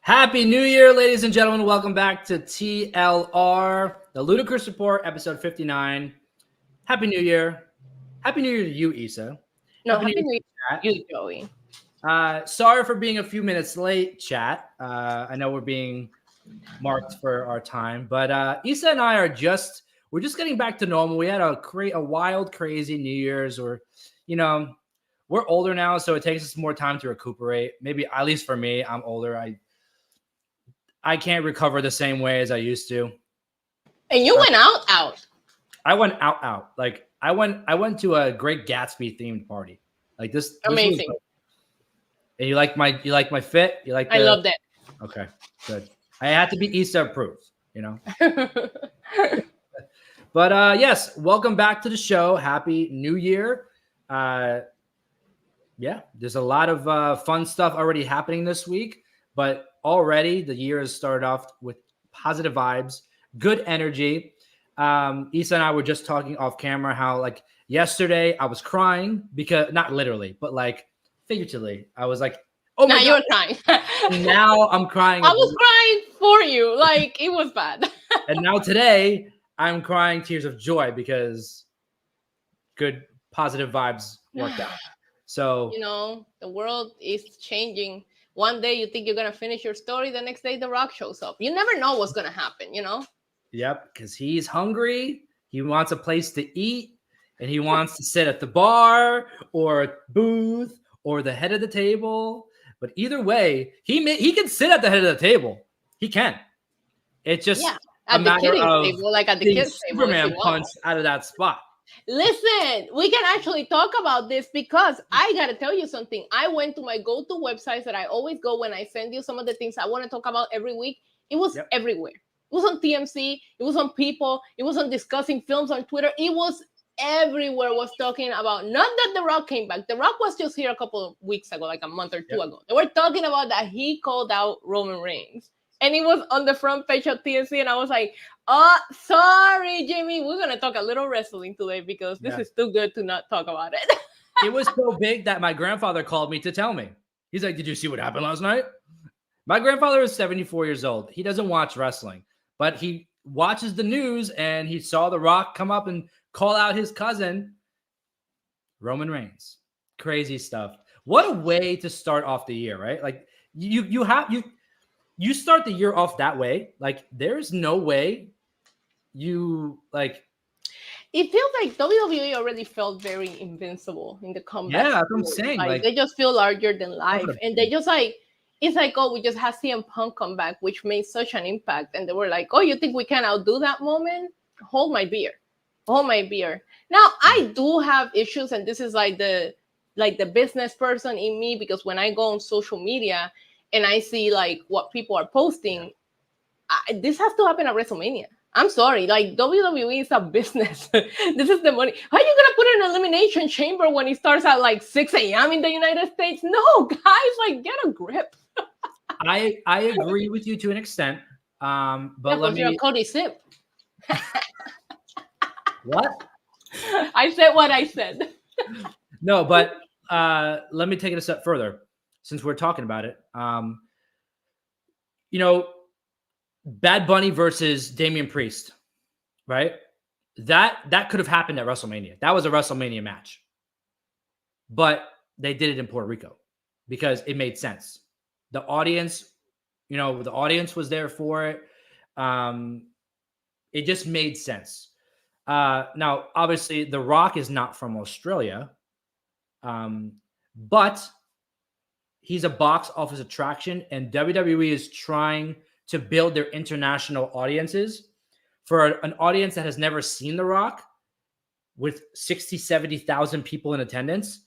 Happy New Year, ladies and gentlemen. Welcome back to TLR, the Ludicrous Report, episode 59. Happy New Year. Happy New Year to you, Issa. No, Happy New Year to you, Joey. Sorry for being a few minutes late, chat. I know we're being marked for our time, but Issa and I we're just getting back to normal. We had a wild, crazy New Year's, or, we're older now, so it takes us more time to recuperate. Maybe, at least for me, I'm older. I can't recover the same way as I used to. And you went out. I went out. Like I went to a Great Gatsby themed party. Like this. Amazing. And you like my fit? I love that. Okay, good. I had to be Issa approved, But yes, welcome back to the show. Happy New Year. Yeah, there's a lot of fun stuff already happening this week, but already the year has started off with positive vibes, good energy. Issa and I were just talking off camera how, like, yesterday I was crying because, not literally, but like figuratively. I was like, oh my God. You were crying. Now I'm crying. I was crying for you. Like, it was bad. And now today I'm crying tears of joy because good positive vibes worked out. So, the world is changing. One day you think you're going to finish your story. The next day, The Rock shows up. You never know what's going to happen, Yep, because he's hungry. He wants a place to eat, and he wants to sit at the bar or booth or the head of the table. But either way, he can sit at the head of the table. He can. It's just at the kidding table, like at the kids' table. Superman punched out of that spot. Listen, we can actually talk about this because I got to tell you something. I went to my go-to websites that I always go when I send you some of the things I want to talk about every week. It was everywhere. It was on TMC. It was on People. It was on Discussing Films on Twitter. It was everywhere was talking about, not that The Rock came back. The Rock was just here a couple of weeks ago, like a month or two ago. They were talking about that he called out Roman Reigns. And it was on the front page of TMC, and I was like, oh, sorry, Jimmy. We're going to talk a little wrestling today because this is too good to not talk about it. It was so big that my grandfather called me to tell me. He's like, did you see what happened last night? My grandfather is 74 years old. He doesn't watch wrestling, but he watches the news, and he saw The Rock come up and call out his cousin, Roman Reigns. Crazy stuff. What a way to start off the year, right? Like, you start the year off that way. Like, there's no way you, like... It feels like WWE already felt very invincible in the comeback. Yeah, that's what I'm saying. Like, they just feel larger than life. And they just, like... It's like, oh, we just had CM Punk come back, which made such an impact. And they were like, oh, you think we can outdo that moment? Hold my beer. Hold my beer. Now, I do have issues, and this is like the business person in me, because when I go on social media and I see like what people are posting, this has to happen at WrestleMania. I'm sorry, like WWE is a business. This is the money. How are you gonna put an elimination chamber when it starts at like 6 a.m. in the United States? No, guys, like, get a grip. I agree with you to an extent. But let me. You're a Cody Sip. What? I said what I said. No, but let me take it a step further. Since we're talking about it, Bad Bunny versus Damian Priest, right? That could have happened at WrestleMania. That was a WrestleMania match, but they did it in Puerto Rico because it made sense. The audience was there for it. It just made sense. Now, obviously, The Rock is not from Australia, but he's a box office attraction, and WWE is trying to build their international audiences. For an audience that has never seen The Rock, with 60, 70,000 people in attendance,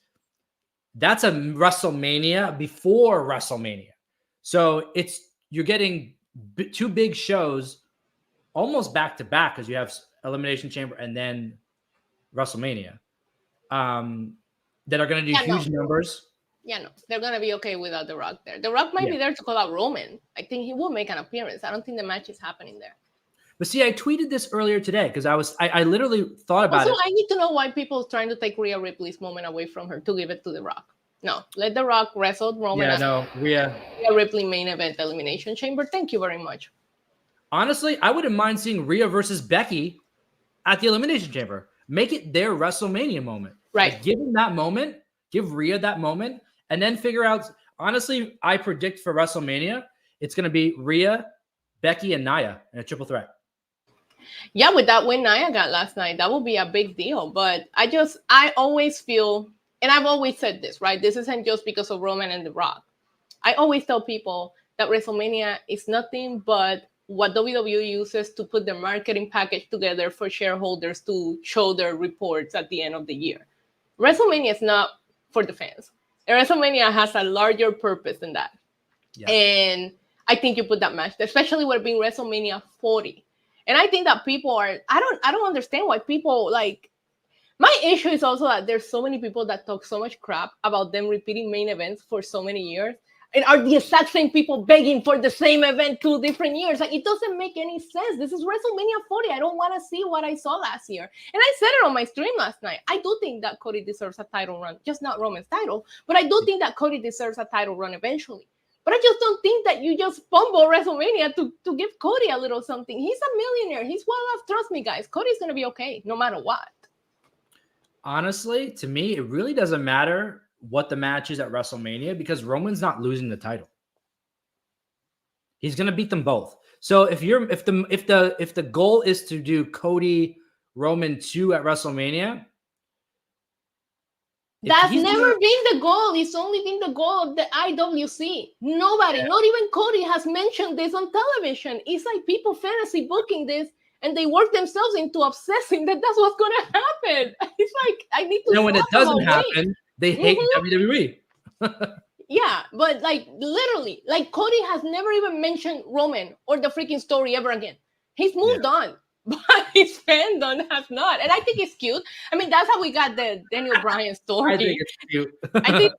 that's a WrestleMania before WrestleMania. So you're getting two big shows almost back to back, because you have Elimination Chamber and then WrestleMania, that are going to do huge numbers. Yeah, no, they're going to be okay without The Rock there. The Rock might be there to call out Roman. I think he will make an appearance. I don't think the match is happening there. But see, I tweeted this earlier today because I literally thought about it. I need to know why people are trying to take Rhea Ripley's moment away from her to give it to The Rock. No, let The Rock wrestle Roman. Yeah, no, Rhea Ripley main event Elimination Chamber. Thank you very much. Honestly, I wouldn't mind seeing Rhea versus Becky at the Elimination Chamber. Make it their WrestleMania moment. Right. Like, give them that moment. Give Rhea that moment. And then figure out. Honestly, I predict for WrestleMania, it's going to be Rhea, Becky, and Nia in a triple threat. Yeah, with that win Nia got last night, that would be a big deal. But I always feel, and I've always said this, right? This isn't just because of Roman and The Rock. I always tell people that WrestleMania is nothing but what WWE uses to put the marketing package together for shareholders to show their reports at the end of the year. WrestleMania is not for the fans. WrestleMania has a larger purpose than that. Yeah. And I think you put that match, especially with it being WrestleMania 40. And I think that people are, I don't understand why people like, my issue is also that there's so many people that talk so much crap about them repeating main events for so many years and are the exact same people begging for the same event 2 different years. Like, it doesn't make any sense. This is WrestleMania 40. I don't want to see what I saw last year. And I said it on my stream last night. I do think that Cody deserves a title run, just not Roman's title, but I do think that Cody deserves a title run eventually. But I just don't think that you just fumble WrestleMania to give Cody a little something. He's a millionaire. He's well off. Trust me, guys. Cody's going to be okay no matter what. Honestly, to me, it really doesn't matter what the match is at WrestleMania because Roman's not losing the title. He's going to beat them both. So if the goal is to do Cody Roman 2 at WrestleMania, that's never been the goal. It's only been the goal of the IWC. Nobody, not even Cody, has mentioned this on television. It's like people fantasy booking this, and they work themselves into obsessing that that's what's going to happen. It's like, I need to. And when it doesn't happen, they hate WWE. Yeah, but like literally, like Cody has never even mentioned Roman or the freaking story ever again. He's moved on. But his fandom has not. And I think it's cute. I mean, that's how we got the Daniel Bryan story. I think it's cute. I think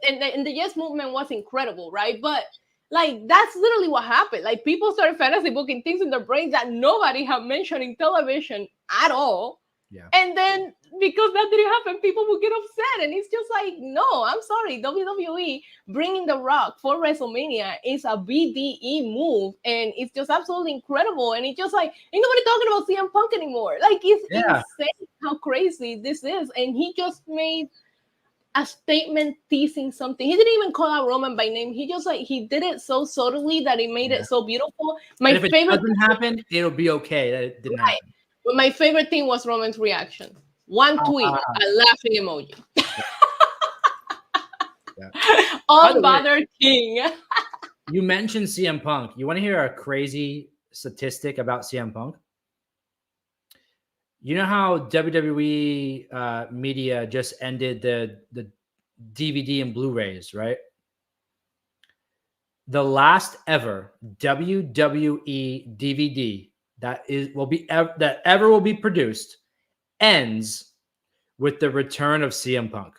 and the Yes movement was incredible, right? But like, that's literally what happened. Like, people started fantasy booking things in their brains that nobody had mentioned in television at all. Yeah. And then because that didn't happen, people would get upset. And it's just like, no, I'm sorry. WWE bringing The Rock for WrestleMania is a BDE move. And it's just absolutely incredible. And it's just like, ain't nobody talking about CM Punk anymore. Like, it's insane how crazy this is. And he just made a statement teasing something. He didn't even call out Roman by name. He just he did it so subtly that it made it so beautiful. If it doesn't happen, it'll be okay that it didn't happen. But my favorite thing was Roman's reaction. One tweet, a laughing emoji. Unbothered king. You mentioned CM Punk. You want to hear a crazy statistic about CM Punk? You know how WWE media just ended the DVD and Blu-rays, right? The last ever WWE DVD that ever will be produced ends with the return of CM Punk.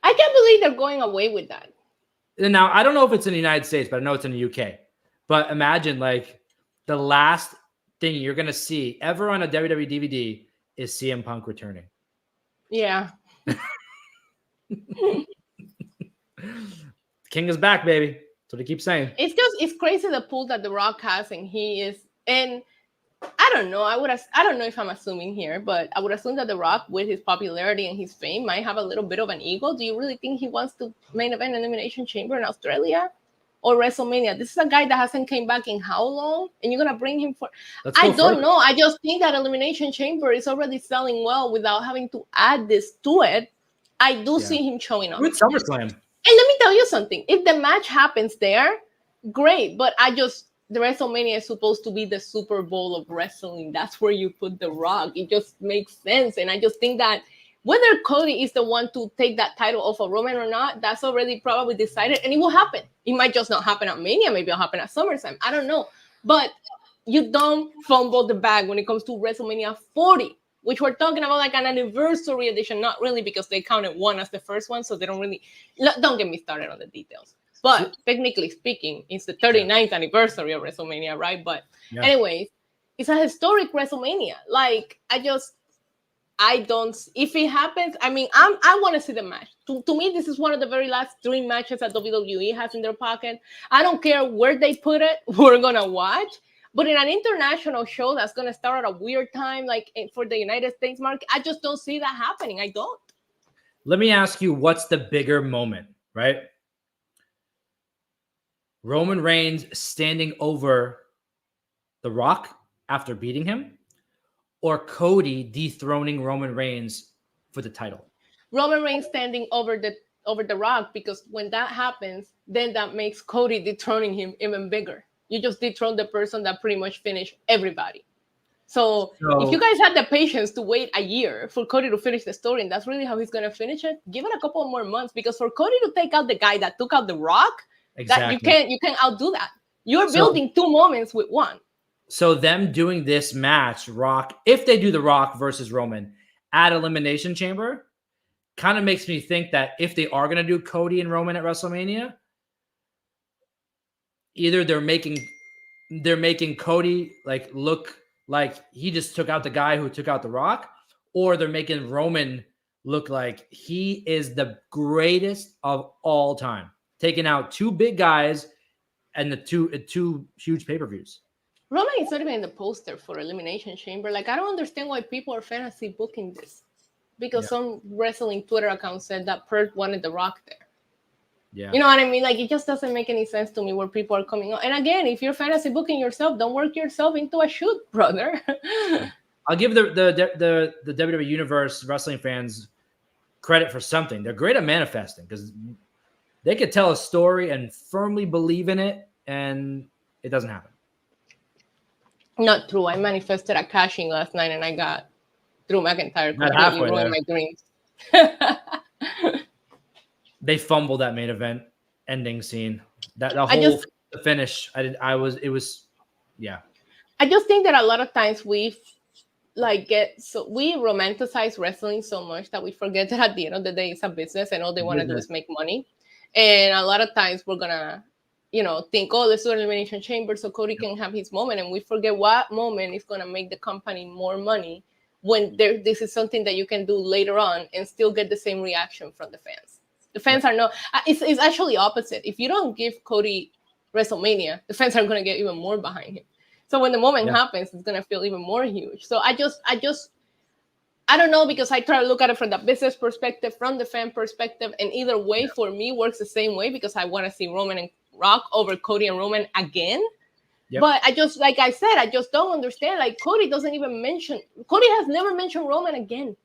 I can't believe they're going away with that. Now, I don't know if it's in the United States, but I know it's in the UK. But imagine, like, the last thing you're going to see ever on a WWE DVD is CM Punk returning. Yeah. King is back, baby. That's what I keep saying. It's crazy the pull that The Rock has, and he is, and I don't know. I don't know if I'm assuming here, but I would assume that The Rock, with his popularity and his fame, might have a little bit of an ego. Do you really think he wants to main event Elimination Chamber in Australia or WrestleMania? This is a guy that hasn't came back in how long, and you're gonna bring him for? I don't know. I just think that Elimination Chamber is already selling well without having to add this to it. I do see him showing up. With SummerSlam. And let me tell you something. If the match happens there, great. But the WrestleMania is supposed to be the Super Bowl of wrestling. That's where you put The Rock. It just makes sense. And I just think that whether Cody is the one to take that title off of Roman or not, that's already probably decided. And it will happen. It might just not happen at Mania. Maybe it'll happen at SummerSlam. I don't know. But you don't fumble the bag when it comes to WrestleMania 40. Which we're talking about like an anniversary edition, not really because they counted one as the first one, so they don't really, don't get me started on the details. But technically speaking, it's the 39th anniversary of WrestleMania, right? But anyways, it's a historic WrestleMania. Like, I don't. If it happens, I mean, I want to see the match. To me, this is one of the very last dream matches that WWE has in their pocket. I don't care where they put it. We're gonna watch. But in an international show that's gonna start at a weird time, like for the United States market, I just don't see that happening. I don't. Let me ask you, what's the bigger moment, right? Roman Reigns standing over The Rock after beating him, or Cody dethroning Roman Reigns for the title? Roman Reigns standing over the Rock, because when that happens, then that makes Cody dethroning him even bigger. You just dethrone the person that pretty much finished everybody. So if you guys had the patience to wait a year for Cody to finish the story, and that's really how he's going to finish it, give it a couple more months, because for Cody to take out the guy that took out The Rock, exactly, that you can't outdo that. You're building two moments with one. So them doing this match, Rock, if they do The Rock versus Roman at Elimination Chamber, kind of makes me think that if they are going to do Cody and Roman at WrestleMania, either they're making Cody like look like he just took out the guy who took out The Rock, or they're making Roman look like he is the greatest of all time, taking out two big guys and the two huge pay-per-views. Roman is not even in the poster for Elimination Chamber. Like, I don't understand why people are fantasy booking this, because some wrestling Twitter account said that Perth wanted The Rock there. Yeah. You know what I mean? Like, it just doesn't make any sense to me where people are coming on. And again, if you're fantasy booking yourself, don't work yourself into a shoot, brother. I'll give the WWE Universe wrestling fans credit for something. They're great at manifesting, because they could tell a story and firmly believe in it, and it doesn't happen. Not true. I manifested a cashing last night, and I got Drew McIntyre completely ruined my dreams. They fumbled that main event ending scene. The finish. It was. I just think that a lot of times we romanticize wrestling so much that we forget that at the end of the day it's a business, and all they want to do is make money. And a lot of times we're gonna, think, oh, let's do an Elimination Chamber so Cody can have his moment, and we forget what moment is gonna make the company more money, when this is something that you can do later on and still get the same reaction from the fans. The fans are not. It's actually opposite. If you don't give Cody WrestleMania, the fans are going to get even more behind him. So when the moment happens, it's going to feel even more huge. So I don't know, because I try to look at it from the business perspective, from the fan perspective, and either way for me works the same way, because I want to see Roman and Rock over Cody and Roman again. Yep. But I just, like I said, I just don't understand. Like, Cody has never mentioned Roman again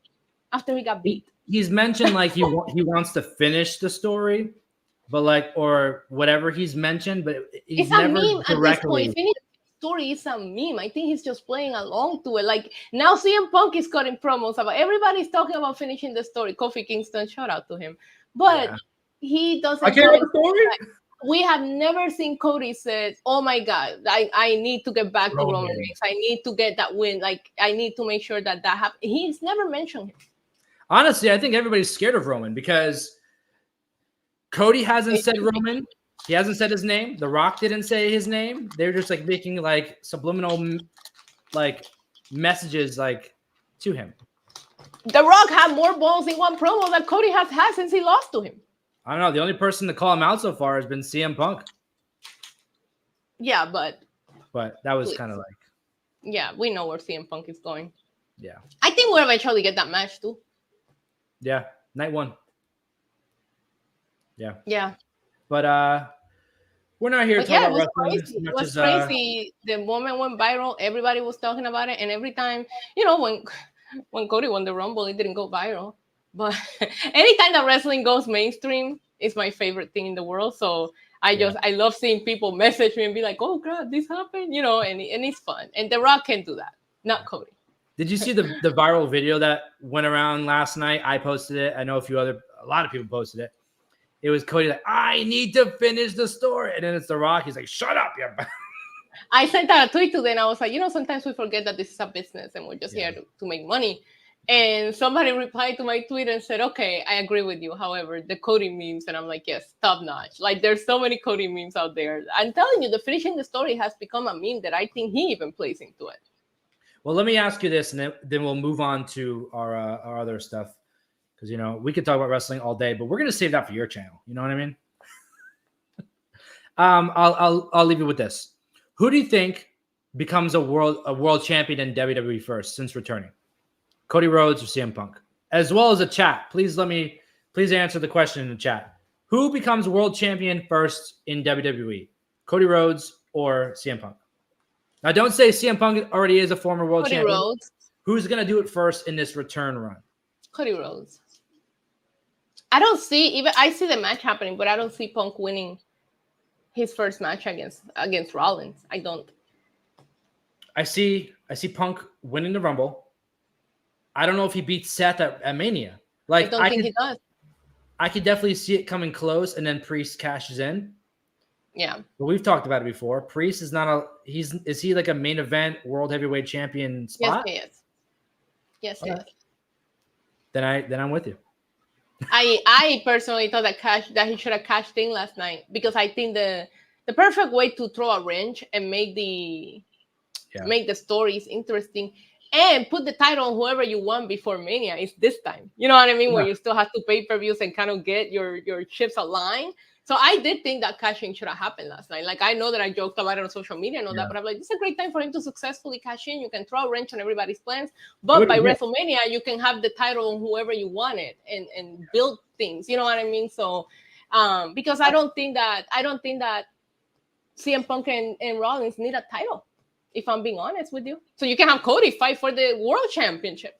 after he got beat. He's mentioned like he wants to finish the story, but like, or whatever he's mentioned, but he's never meme directly. At this point. Finish the story is a meme. I think he's just playing along to it. Like, now CM Punk is cutting promos about, everybody's talking about finishing the story. Kofi Kingston, shout out to him, but he doesn't. I can't the story. We have never seen Cody said, "Oh my God, I need to get back to Roman Reigns. I need to get that win. Like, I need to make sure that happens." He's never mentioned him. Honestly, I think everybody's scared of Roman, because Cody hasn't said Roman. He hasn't said his name. The Rock didn't say his name. They're just like making like subliminal like messages like to him. The Rock had more balls in one promo than Cody has had since he lost to him. I don't know. The only person to call him out so far has been CM Punk. Yeah, but that was kind of like. Yeah, we know where CM Punk is going. Yeah. I think we'll eventually get that match too. Yeah, night one. Yeah. Yeah. But we're not here to talk about wrestling. It was crazy. The moment went viral. Everybody was talking about it, and every time, when Cody won the Rumble, it didn't go viral. But anytime that wrestling goes mainstream, it's my favorite thing in the world. So I love seeing people message me and be like, "Oh God, this happened," and it's fun. And The Rock can do that, not Cody. Did you see the viral video that went around last night? I posted it. I know a lot of people posted it. It was Cody like, "I need to finish the story," and then it's The Rock. He's like, "Shut up, yeah." I sent out a tweet today, and I was like, sometimes we forget that this is a business and we're just here to make money. And somebody replied to my tweet and said, "Okay, I agree with you. However, the Cody memes," and I'm like, "Yes, top notch. Like, there's so many Cody memes out there. I'm telling you, the finishing the story has become a meme that I think he even plays into it." Well, let me ask you this, and then we'll move on to our other stuff, because we could talk about wrestling all day, but we're gonna save that for your channel. You know what I mean? I'll leave you with this. Who do you think becomes a world champion in WWE first since returning? Cody Rhodes or CM Punk? As well as a chat. Please answer the question in the chat. Who becomes world champion first in WWE? Cody Rhodes or CM Punk? Now, don't say CM Punk already is a former world champion. Cody Rhodes. Who's going to do it first in this return run? Cody Rhodes. I see the match happening, but I don't see Punk winning his first match against Rollins. I don't. I see Punk winning the Rumble. I don't know if he beats Seth at Mania. I don't think he does. I could definitely see it coming close, and then Priest cashes in. Yeah. But we've talked about it before. Priest is not is he like a main event world heavyweight champion spot? Yes, he is. Yes, he is. Then I'm with you. I personally thought that he should have cashed in last night, because I think the perfect way to throw a wrench and make the stories interesting and put the title on whoever you want before Mania is this time. You know what I mean? Yeah. Where you still have to pay-per-views and kind of get your chips aligned. So I did think that cashing should have happened last night. Like, I know that I joked about it on social media and all that, but I'm like, this is a great time for him to successfully cash in. You can throw a wrench on everybody's plans, but by WrestleMania, you can have the title on whoever you want it and build things. You know what I mean? So, because I don't think that CM Punk and Rollins need a title, if I'm being honest with you. So you can have Cody fight for the world championship.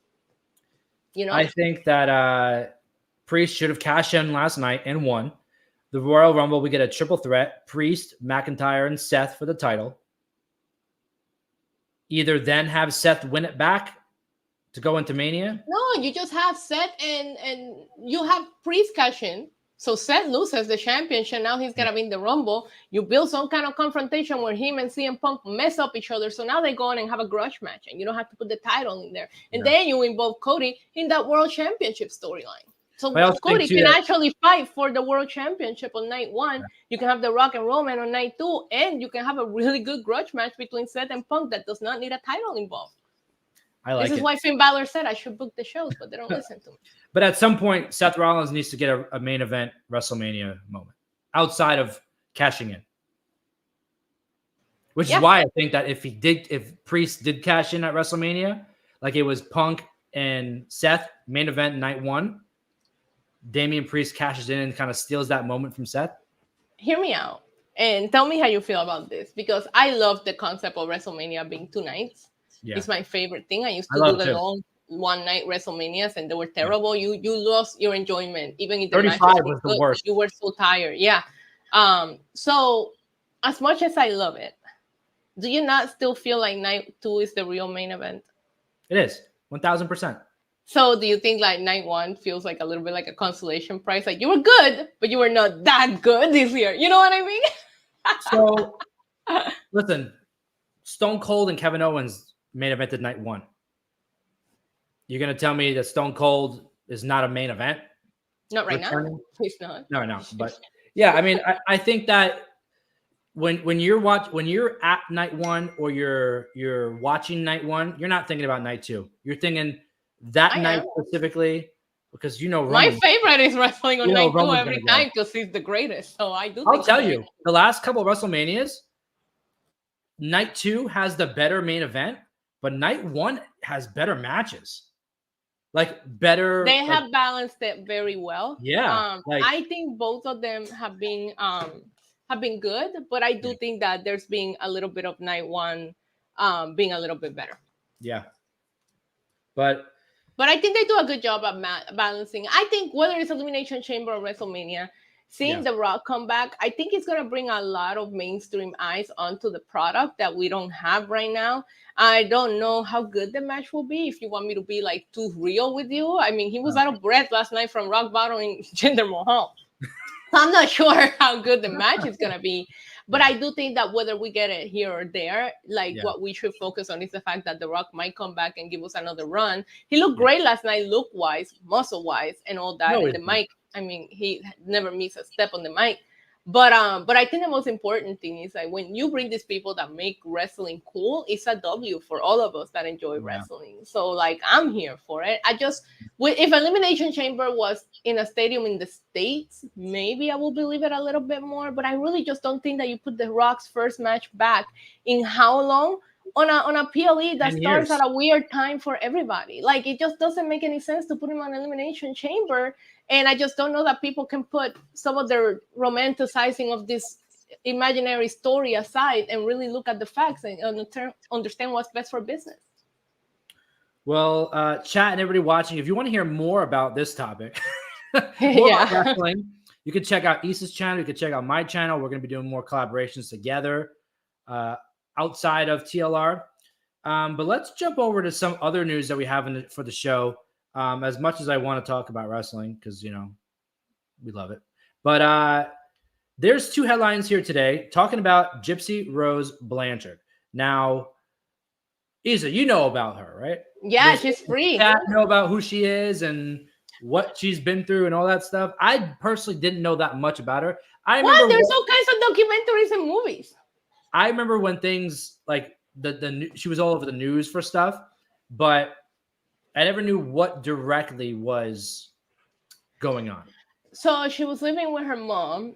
I think that Priest should have cashed in last night and won. The Royal Rumble, we get a triple threat: Priest, McIntyre, and Seth for the title. Either then have Seth win it back to go into Mania. No, you just have Seth and you have Priest cash in. So Seth loses the championship. Now he's gonna be in the Rumble. You build some kind of confrontation where him and CM Punk mess up each other. So now they go on and have a grudge match, and you don't have to put the title in there. And then you involve Cody in that world championship storyline. So Cody can actually fight for the world championship on night 1. You can have the Rock and Roman on night 2, and you can have a really good grudge match between Seth and Punk that does not need a title involved. This is why Finn Balor said I should book the shows, but they don't listen to me. But at some point, Seth Rollins needs to get a main event WrestleMania moment outside of cashing in. Which is why I think that if Priest did cash in at WrestleMania, like it was Punk and Seth main event night 1, Damian Priest cashes in and kind of steals that moment from Seth. Hear me out and tell me how you feel about this, because I love the concept of WrestleMania being 2 nights. Yeah. It's my favorite thing. I used to do the long one-night WrestleManias, and they were terrible. You lost your enjoyment, even if the 35 was the worst. You were so tired. Yeah. So as much as I love it, do you not still feel like night 2 is the real main event? It is 1,000%. So do you think like night 1 feels like a little bit like a consolation prize? Like, you were good, but you were not that good this year. You know what I mean? So listen, Stone Cold and Kevin Owens main evented night 1. You're going to tell me that Stone Cold is not a main event? Not right now. He's not. No. But yeah, I mean, I think that when you're at night 1 or you're watching night 1, you're not thinking about night 2. You're thinking that night specifically, because my favorite is wrestling on night 2 every time because he's the greatest. So I do. I'll tell you, the last couple of WrestleManias, night 2 has the better main event, but night 1 has better matches. Like better. They have balanced it very well. Yeah. I think both of them have been good, but I do think that there's been a little bit of night 1 being a little bit better. Yeah. But I think they do a good job at balancing. I think whether it's Elimination Chamber or WrestleMania, seeing The Rock come back, I think it's going to bring a lot of mainstream eyes onto the product that we don't have right now. I don't know how good the match will be, if you want me to be like too real with you. I mean, he was out of breath last night from rock bottom in Jinder Mahal. I'm not sure how good the match is going to be. But I do think that whether we get it here or there, what we should focus on is the fact that The Rock might come back and give us another run. He looked great last night, look-wise, muscle-wise, and all that. And the mic, I mean, he never missed a step on the mic. But I think the most important thing is like when you bring these people that make wrestling cool, it's a W for all of us that enjoy wrestling. So like I'm here for it. If Elimination Chamber was in a stadium in the States, maybe I will believe it a little bit more. But I really just don't think that you put The Rock's first match back in how long on a PLE that starts at a weird time for everybody. Like it just doesn't make any sense to put him on Elimination Chamber. And I just don't know that people can put some of their romanticizing of this imaginary story aside and really look at the facts and understand what's best for business. Well, chat and everybody watching, if you want to hear more about this topic, about wrestling, you can check out Issa's channel. You can check out my channel. We're going to be doing more collaborations together outside of TLR. But let's jump over to some other news that we have for the show. As much as I want to talk about wrestling, because, you know, we love it. But there's two headlines here today talking about Gypsy Rose Blanchard. Now, Issa, you know about her, right? Yeah, she's free. I know about who she is and what she's been through and all that stuff. I personally didn't know that much about her. There's all kinds of documentaries and movies. I remember when things like she was all over the news for stuff, but I never knew what directly was going on. So she was living with her mom,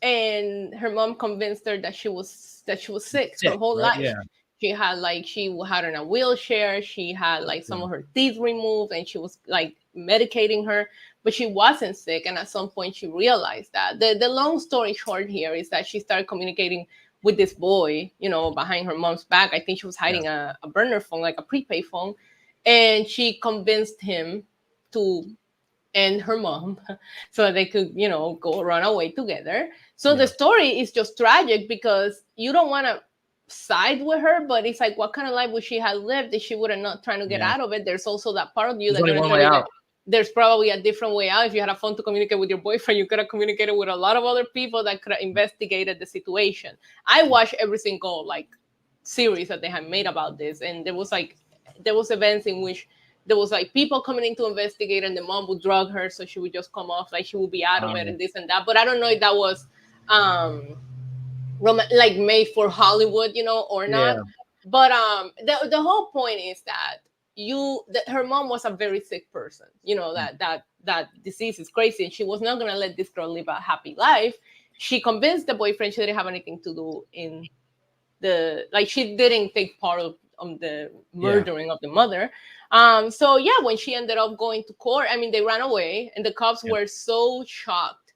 and her mom convinced her that she was sick her whole life. Yeah. She had her in a wheelchair. She had like some of her teeth removed, and she was like medicating her, but she wasn't sick. And at some point, she realized that. The long story short here is that she started communicating with this boy, you know, behind her mom's back. I think she was hiding a burner phone, like a prepaid phone. And she convinced him to end her mom so they could, you know, go run away together. So the story is just tragic because you don't want to side with her, but it's like, what kind of life would she have lived if she would have not trying to get out of it? There's also that part of you there's probably a different way out. If you had a phone to communicate with your boyfriend, you could have communicated with a lot of other people that could have investigated the situation. I watched every single like series that they had made about this, and there was events in which there was like people coming in to investigate, and the mom would drug her so she would just come off, like she would be out of it and this and that. But I don't know if that was like made for Hollywood, you know, or not. But the whole point is that her mom was a very sick person, you know, that disease is crazy, and she was not gonna let this girl live a happy life. She convinced the boyfriend she didn't have anything to do in she didn't take part of the murdering of the mother. So when she ended up going to court, I mean, they ran away, and the cops were so shocked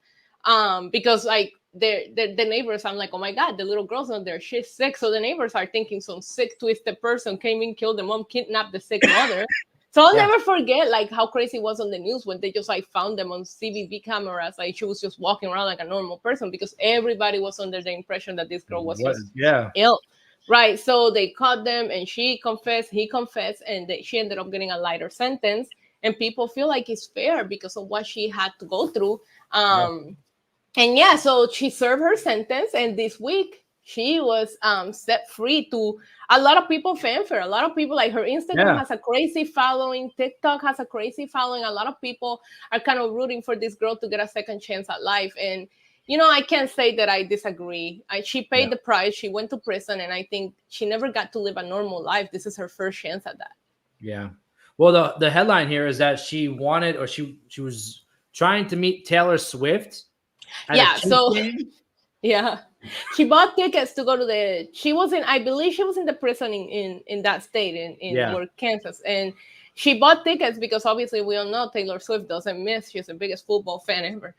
because like the neighbors, I'm like, oh my God, the little girl's not there, she's sick. So the neighbors are thinking some sick, twisted person came in, killed the mom, kidnapped the sick mother. So I'll never forget like how crazy it was on the news when they just like found them on CCTV cameras. Like she was just walking around like a normal person because everybody was under the impression that this girl was just ill. Right. So they caught them, and she confessed, he confessed, and she ended up getting a lighter sentence. And people feel like it's fair because of what she had to go through. And so she served her sentence, and this week she was set free to a lot of people fanfare. A lot of people, like her Instagram has a crazy following. TikTok has a crazy following. A lot of people are kind of rooting for this girl to get a second chance at life. And, you know, I can't say that I disagree. She paid the price. She went to prison, and I think she never got to live a normal life. This is her first chance at that. Yeah. Well, the headline here is that she wanted, or she was trying to meet Taylor Swift. She bought tickets to go to I believe she was in the prison in that state in Kansas, and she bought tickets because obviously we all know Taylor Swift doesn't miss. She's the biggest football fan ever.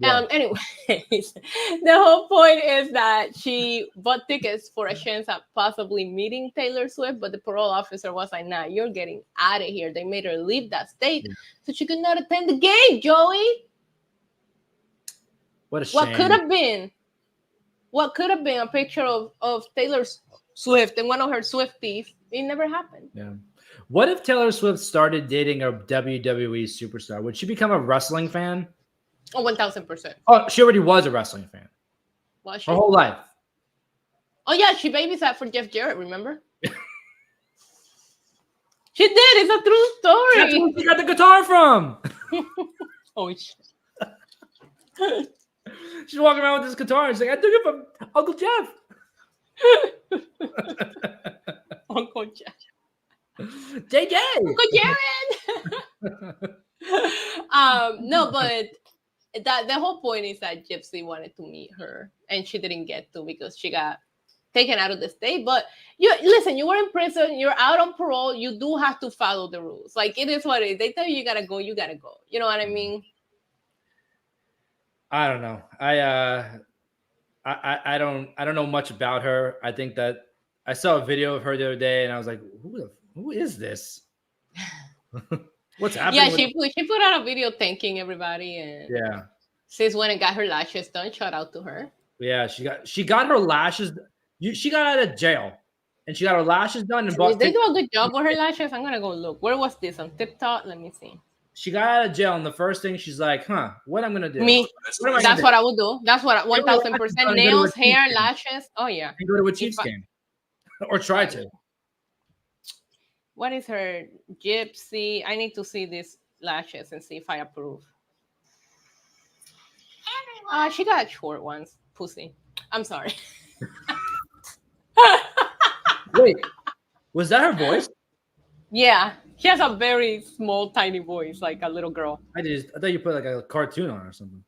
Anyways, the whole point is that she bought tickets for a chance at possibly meeting Taylor Swift, but the parole officer was like, nah, you're getting out of here. They made her leave that state so she could not attend the game, Joey. What a shame. What could have been a picture of Taylor Swift and one of her Swifties. It never happened. Yeah. What if Taylor Swift started dating a WWE superstar? Would she become a wrestling fan? Oh, 1,000%. Oh, she already was a wrestling fan. Was she? Her whole life. Oh, yeah. She babysat for Jeff Jarrett, remember? She did. It's a true story. That's where she got the guitar from. Oh, shit. She's walking around with this guitar. She's like, I took it from Uncle Jeff. Uncle Jeff. JJ. Uncle Jared. No, but the whole point is that Gypsy wanted to meet her and she didn't get to because she got taken out of the state. But you were in prison, you're out on parole, you do have to follow the rules. Like, it is what it is. They tell you gotta go, you gotta go. You know what I mean? I don't know. I don't know much about her. I think that I saw a video of her the other day and I was like, who is this? What's happening? Yeah, she put out a video thanking everybody, and yeah, sis went and got her lashes done. Shout out to her. Yeah, she got her lashes. She got out of jail, and she got her lashes done. And did they do a good job with her lashes? I'm gonna go look. Where was this on TikTok? Let me see. She got out of jail, and the first thing she's like, what I'm gonna do? Me. That's what I would do. That's what 1000% nails, hair, lashes. Oh yeah. And go to a Chiefs game, or try to. What is her Gypsy? I need to see these lashes and see if I approve. She got short ones. Pussy. I'm sorry. Wait, was that her voice? Yeah, she has a very small, tiny voice, like a little girl. I thought you put like a cartoon on or something.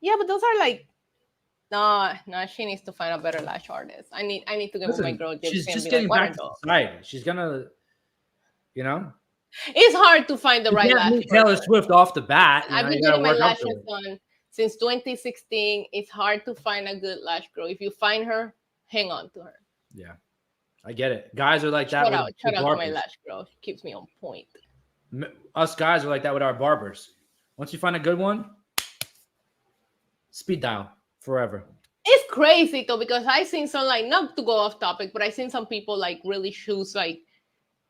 Yeah, but those are like. No, she needs to find a better lash artist. I need to get with my girl Gypsy. She's just and be getting like, back to society. She's gonna, It's hard to find the right lash. Taylor Swift off the bat. I've been getting my lashes done since 2016. It's hard to find a good lash girl. If you find her, hang on to her. Yeah, I get it. Guys are like that. Shout out to my lash girl. She keeps me on point. Us guys are like that with our barbers. Once you find a good one, speed dial. Forever. It's crazy though, because I seen some, like, not to go off topic, but I seen some people like really choose like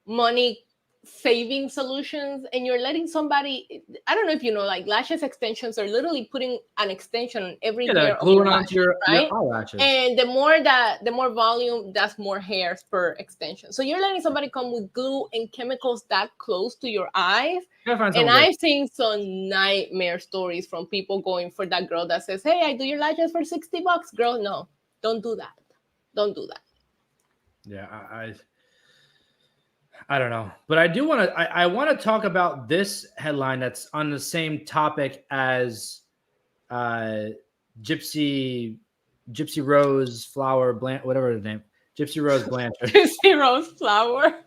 money saving solutions, and you're letting somebody, I don't know if you know, like lashes extensions are literally putting an extension on every hair gluing onto your eyelashes. And the more volume, that's more hairs per extension. So you're letting somebody come with glue and chemicals that close to your eyes. And I've seen some nightmare stories from people going for that girl that says, hey, I do your lashes for $60. Girl, no, don't do that. Don't do that. Yeah, I don't know, but I do want to. I want to talk about this headline that's on the same topic as Gypsy Rose Flower whatever the name, Gypsy Rose Blanchard. Gypsy Rose Flower.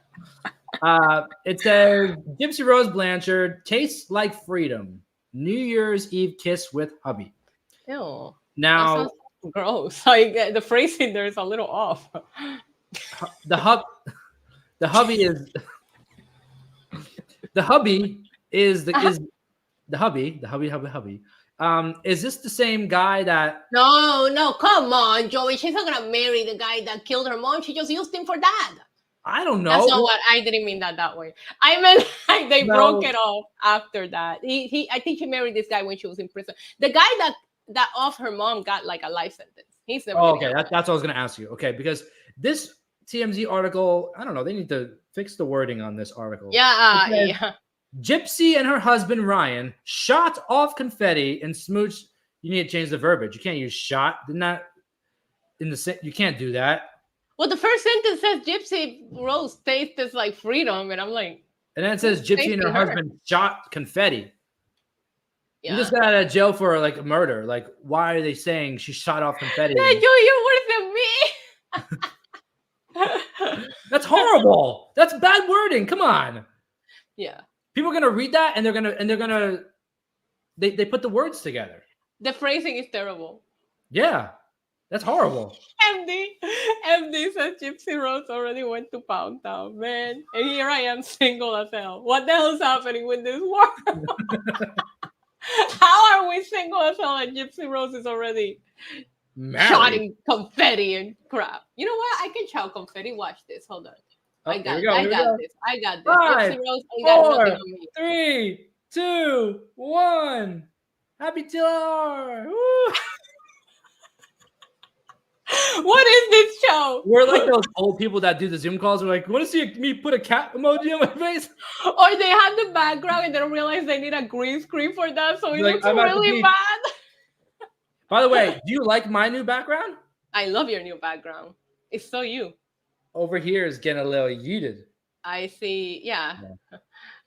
It says Gypsy Rose Blanchard tastes like freedom. New Year's Eve kiss with hubby. Ew. Now, gross. Like the phrasing there is a little off. The hubby is the hubby. Is this the same guy that? No, come on, Joey. She's not gonna marry the guy that killed her mom. She just used him for that. I don't know. That's not what I didn't mean that way. I meant like they broke it off after that. I think she married this guy when she was in prison. The guy that off her mom got like a life sentence. He's never. Okay, that's what I was gonna ask you. Okay, because this TMZ article, I don't know. They need to fix the wording on this article. Yeah. Gypsy and her husband Ryan shot off confetti and smooched. You need to change the verbiage. You can't use shot. You can't do that. Well, the first sentence says Gypsy Rose tastes like freedom, and I'm like. And then it says Gypsy and her husband shot confetti. Yeah. You just got out of jail for like a murder. Like, why are they saying she shot off confetti? Yeah, you're worse than me. That's horrible. That's bad wording. Come on. Yeah. People are gonna read that and they put the words together. The phrasing is terrible. Yeah. That's horrible. MD says Gypsy Rose already went to Pound Town, man. And here I am single as hell. What the hell is happening with this world? How are we single as hell and Gypsy Rose is already shotting confetti and crap? You know what? I can shout confetti. Watch this. Hold on. I got this. 5, Gypsy Rose ain't got nothing on me. 3, 2, 1. Happy Taylor. What is this show? We're like those old people that do the Zoom calls. We're like, want to see me put a cat emoji on my face? Or they have the background and they don't realize they need a green screen for that, so it looks really bad. By the way, do you like my new background? I love your new background. It's so you. Over here is getting a little yeeted. I see. Yeah.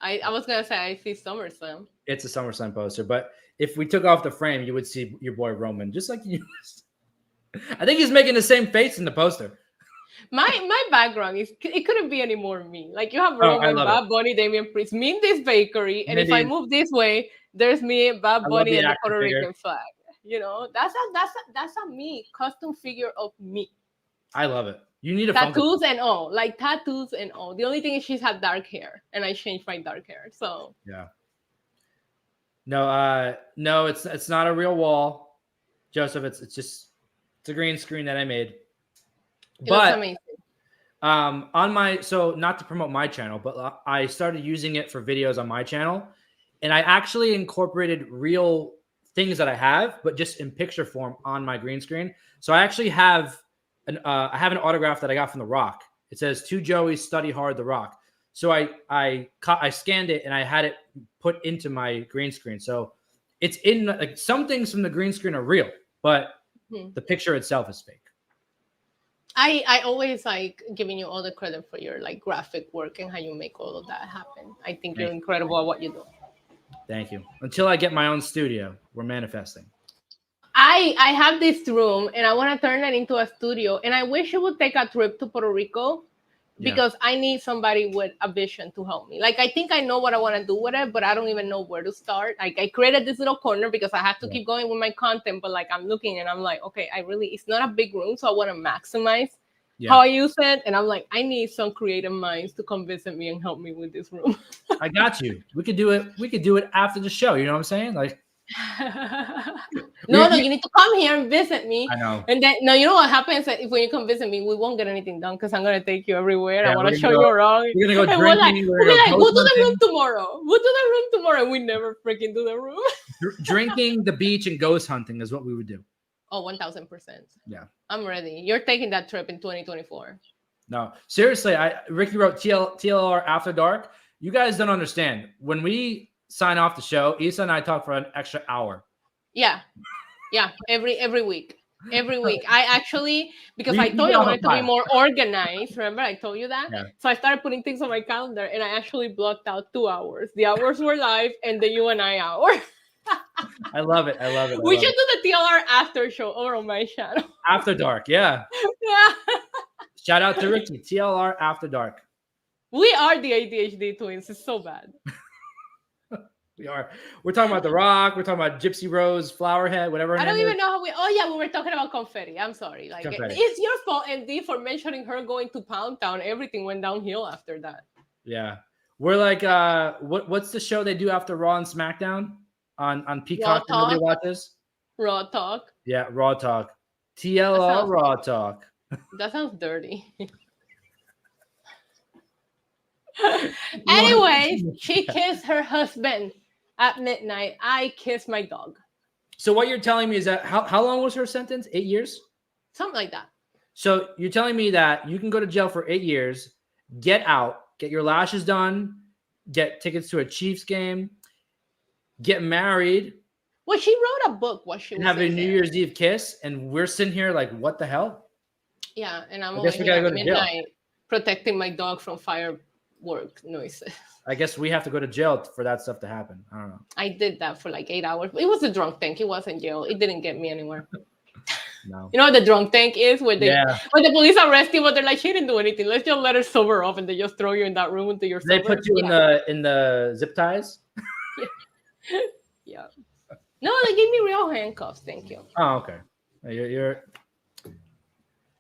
I was gonna say I see SummerSlam. It's a SummerSlam poster, but if we took off the frame, you would see your boy Roman, just like you. I think he's making the same face in the poster. My background is it couldn't be any more me. Like you have Roman, Bad Bunny, Damian Priest, me in this bakery, and Mindy, if I move this way, there's me, Bad Bunny, and the Puerto Rican flag. You know, that's a me custom figure of me. I love it. You need a tattoos and all, like tattoos and all. The only thing is she's had dark hair, and I changed my dark hair. So yeah. No, it's not a real wall, Joseph. It's a green screen that I made. But amazing. On my not to promote my channel, but I started using it for videos on my channel, and I actually incorporated real things that I have, but just in picture form on my green screen. So I actually have an autograph that I got from The Rock. It says, "To Joey, study hard, The Rock." So I scanned it and I had it put into my green screen. So it's in like some things from the green screen are real, but the picture itself is fake. I always like giving you all the credit for your like graphic work and how you make all of that happen. I think you're incredible at what you do. Thank you. Until I get my own studio, we're manifesting. I have this room and I want to turn it into a studio, and I wish you would take a trip to Puerto Rico because I need somebody with a vision to help me. Like I think I know what I want to do with it, but I don't even know where to start. Like I created this little corner because I have to keep going with my content, but like I'm looking and I'm like, okay, it's not a big room, so I want to maximize how I use it. And I'm like, I need some creative minds to come visit me and help me with this room. I got you. We could do it after the show. You know what I'm saying? Like no, you need to come here and visit me. I know. And then you know what happens if when you come visit me, we won't get anything done because I'm gonna take you everywhere. I want to show you around. We're gonna go drinking. We'll do the room tomorrow. We'll do the room tomorrow. We never freaking do the room. Drinking, the beach, and ghost hunting is what we would do. Oh, 1,000%. Yeah, I'm ready. You're taking that trip in 2024. No, seriously. Ricky wrote TLR After Dark. You guys don't understand. When we sign off the show, Issa and I talk for an extra hour. Yeah. Every week. I actually, because I told you I wanted to be more organized. Remember, I told you that? Yeah. So I started putting things on my calendar, and I actually blocked out 2 hours. The hours were live, and the you and I hour. I love it. We should do the TLR after show over on my channel. After Dark, yeah. Yeah. Shout out to Ricky. TLR After Dark. We are the ADHD twins. It's so bad. We are. We're talking about The Rock. We're talking about Gypsy Rose, Flowerhead, whatever. I don't even know how we. Oh yeah, we were talking about confetti. I'm sorry. Like it's your fault, MD, for mentioning her going to Pound Town. Everything went downhill after that. Yeah, we're like, what's the show they do after Raw and SmackDown on Peacock? Nobody watches. Raw Talk. Yeah, Raw Talk. TLR Raw Talk. That sounds dirty. Anyway, she kissed her husband at midnight. I kissed my dog. So what you're telling me is that how long was her sentence? 8 years? Something like that. So you're telling me that you can go to jail for 8 years, get out, get your lashes done, get tickets to a Chiefs game, get married. Well, she wrote a book. Have a New Year's Eve kiss, and we're sitting here like, what the hell? Yeah, and I'm over here at midnight protecting my dog from firework noises. I guess we have to go to jail for that stuff to happen. I don't know. I did that for like 8 hours. It was a drunk tank. It wasn't jail. It didn't get me anywhere. No. You know what the drunk tank is? When the police arrest you, but they're like, she didn't do anything. Let's just let her sober off, and they just throw you in that room until you're sober. They put you in the zip ties? Yeah. No, they gave me real handcuffs. Thank you. Oh, okay.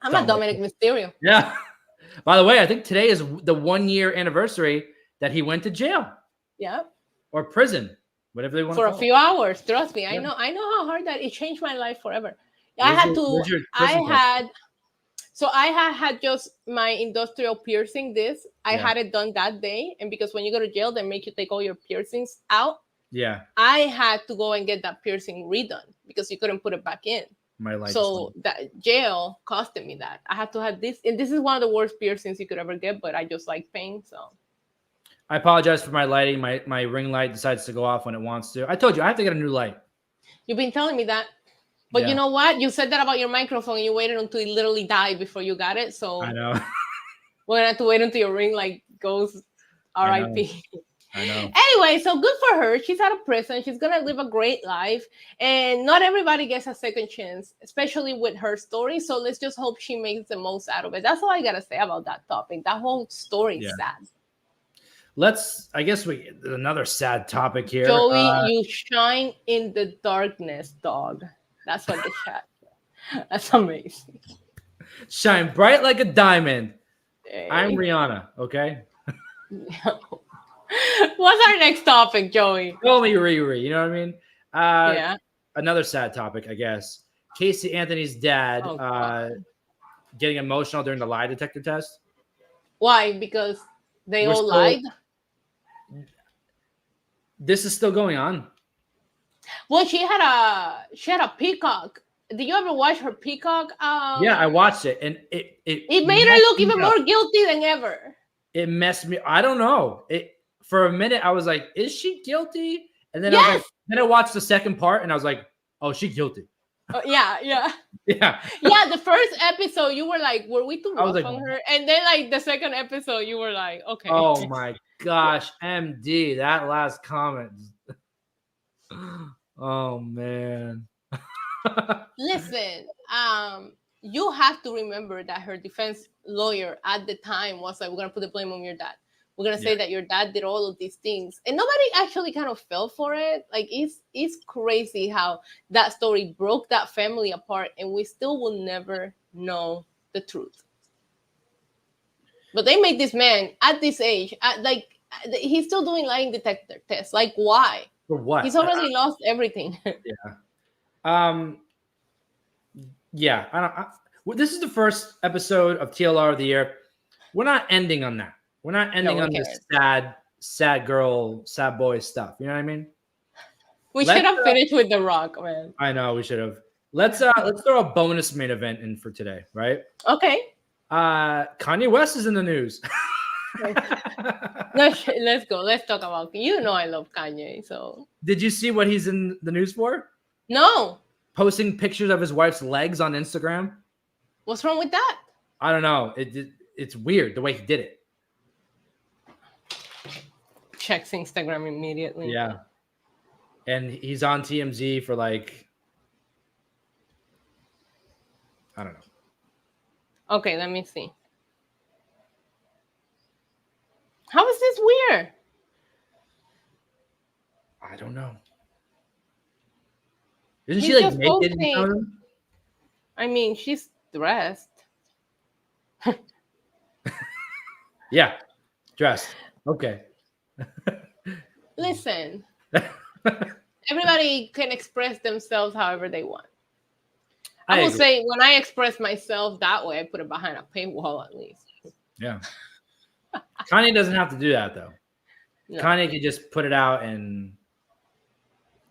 I'm a Dominic Mysterio. Yeah. By the way, I think today is the 1 year anniversary that he went to jail. Yeah. Or prison, whatever they want for to call a few hours. Trust me. Yeah. I know how hard that it changed my life forever. I had just my industrial piercing I had it done that day. And because when you go to jail, they make you take all your piercings out. Yeah. I had to go and get that piercing redone because you couldn't put it back in. My life. So that jail costed me that. I had to have this, and this is one of the worst piercings you could ever get, but I just like pain. So I apologize for my lighting. My ring light decides to go off when it wants to. I told you I have to get a new light. You've been telling me that. But you know what? You said that about your microphone. You waited until it literally died before you got it. So I know. we're gonna have to wait until your ring like goes R.I.P. I know. Anyway, so good for her. She's out of prison. She's gonna live a great life, and not everybody gets a second chance, especially with her story. So let's just hope she makes the most out of it. That's all I gotta say about that topic. That whole story is sad. I guess another sad topic here. Joey, you shine in the darkness, dog. That's what the chat. That's amazing. Shine bright like a diamond. Hey. I'm Rihanna, okay? What's our next topic, Joey? Call me Riri, you know what I mean? Yeah. Another sad topic, I guess. Casey Anthony's dad getting emotional during the lie detector test. Why? Because they all lied? This is still going on. Well, she had a peacock. Did you ever watch her peacock? Yeah, I watched it, and it made her look even more guilty than ever. It messed me. I don't know. For a minute, I was like, "Is she guilty?" And then I watched the second part, and I was like, "Oh, she's guilty." Yeah. The first episode, you were like, "Were we too rough on her?" And then, like the second episode, you were like, "Okay." Oh my gosh, MD, that last comment. Oh man. Listen, you have to remember that her defense lawyer at the time was like, "We're gonna put the blame on your dad. We're gonna say that your dad did all of these things," and nobody actually kind of fell for it. Like it's crazy how that story broke that family apart, and we still will never know the truth. But they made this man at this age, he's still doing lying detector tests. Like, why? For what? He's already lost everything. This is the first episode of TLR of the year. We're not ending on that. We're not ending on this sad girl, sad boy stuff. You know what I mean? We should have finished with The Rock, man. I know we should have. Let's throw a bonus main event in for today, right? Okay. Kanye West is in the news. Let's go. Let's talk about. I love Kanye. So. Did you see what he's in the news for? No. Posting pictures of his wife's legs on Instagram. What's wrong with that? I don't know. It's weird the way he did it. Checks Instagram immediately. Yeah. And he's on TMZ for like, I don't know. Okay, let me see. How is this weird? I don't know. Isn't she like naked? I mean, she's dressed. Yeah, dressed. Okay. Listen, everybody can express themselves however they want. I will say when I express myself that way, I put it behind a paywall at least. Yeah. Kanye doesn't have to do that though. No. Kanye could just put it out and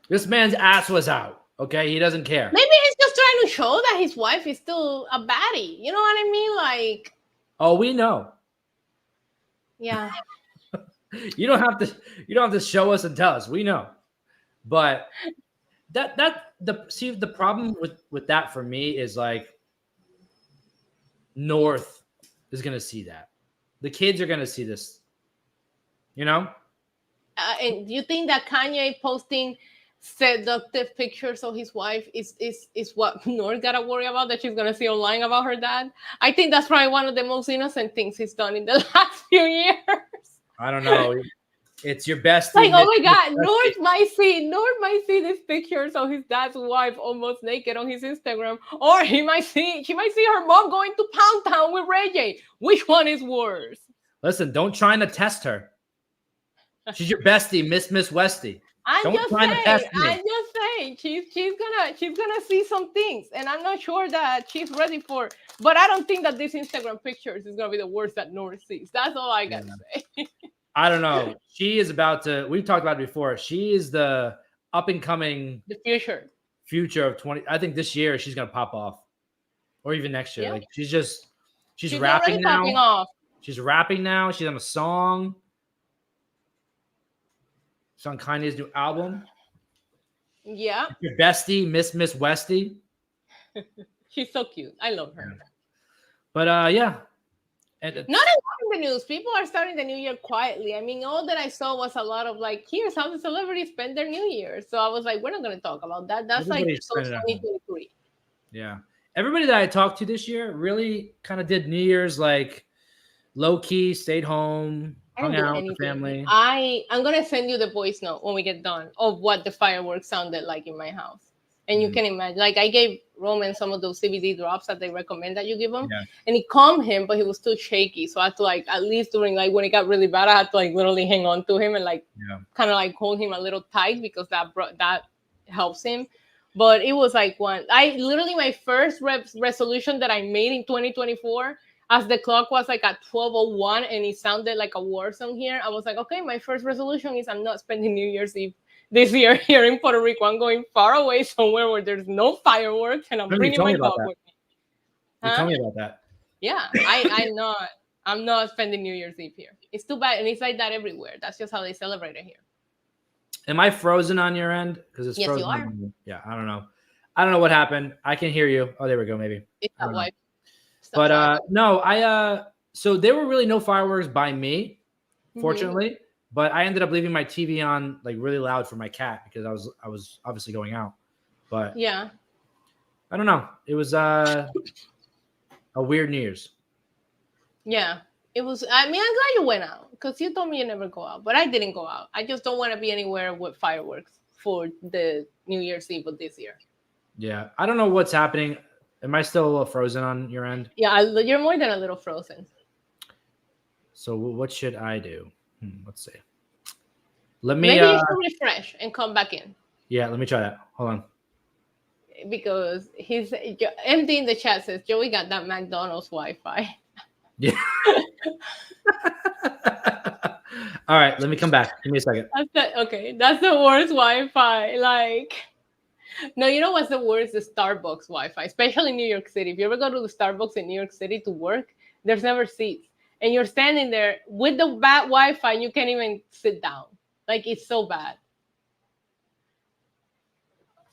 this man's ass was out. Okay, he doesn't care. Maybe he's just trying to show that his wife is still a baddie. You know what I mean? Like, oh, we know. Yeah. You don't have to show us and tell us. We know. But the problem with that for me is like North is gonna see that. The kids are gonna see this. You know? And you think that Kanye posting seductive pictures of his wife is what North gotta worry about, that she's gonna see online about her dad? I think that's probably one of the most innocent things he's done in the last few years. I don't know. It's your best. Like, oh my God, North might see these pictures of his dad's wife almost naked on his Instagram, or she might see her mom going to Pound Town with Ray J. Which one is worse? Listen, don't try to test her. She's your bestie, Miss Westy. I'm just saying, she's gonna see some things, and I'm not sure that she's ready for. But I don't think that this Instagram pictures is gonna be the worst that North sees. That's all I gotta say. I don't know. She is about to. We've talked about it before. She is the up and coming. The future of 20. I think this year she's gonna pop off, or even next year. Yeah. Like she's rapping now. Popping off. She's rapping now. She's on a song. She's on Kanye's new album. Yeah. Your bestie, Miss Westy. She's so cute. I love her. Yeah. But yeah. Not a lot in the news. People are starting the new year quietly. I mean, all that I saw was a lot of like, here's how the celebrities spend their new year. So I was like, we're not going to talk about that. That's like so 2023. Yeah. Everybody that I talked to this year really kind of did New Year's like low key, stayed home, hung out with the family. I'm going to send you the voice note when we get done of what the fireworks sounded like in my house. And you can imagine, like I gave Roman some of those CBD drops that they recommend that you give him, and it calmed him, but he was still shaky. So I had to like, at least during like when it got really bad, I had to like literally hang on to him and like kind of like hold him a little tight because that helps him. But it was like my first resolution that I made in 2024, as the clock was like at 12:01 and it sounded like a war song here. I was like, okay, my first resolution is I'm not spending New Year's Eve this year here in Puerto Rico. I'm going far away somewhere where there's no fireworks, and I'm bringing my dog with me. You told me about that. Yeah, I'm not spending New Year's Eve here. It's too bad, and it's like that everywhere. That's just how they celebrate it here. Am I frozen on your end? Because it's frozen. Yes, you are. Yeah, I don't know what happened. I can hear you. Oh, there we go. Maybe. It's that wife. But no, so there were really no fireworks by me, fortunately. But I ended up leaving my TV on like really loud for my cat because I was obviously going out. But yeah, I don't know. It was a weird New Year's. Yeah, it was. I mean, I'm glad you went out because you told me you never go out, but I didn't go out. I just don't want to be anywhere with fireworks for the New Year's Eve of this year. Yeah, I don't know what's happening. Am I still a little frozen on your end? Yeah, you're more than a little frozen. So what should I do? Let's see. Maybe you should refresh and come back in. Yeah, let me try that. Hold on. Because MD in the chat says Joey got that McDonald's Wi-Fi. Yeah. All right, let me come back. Give me a second. That's the worst Wi-Fi. Like, no, you know what's the worst? The Starbucks Wi-Fi, especially in New York City. If you ever go to the Starbucks in New York City to work, there's never seats. And you're standing there with the bad Wi-Fi, and you can't even sit down. Like, it's so bad.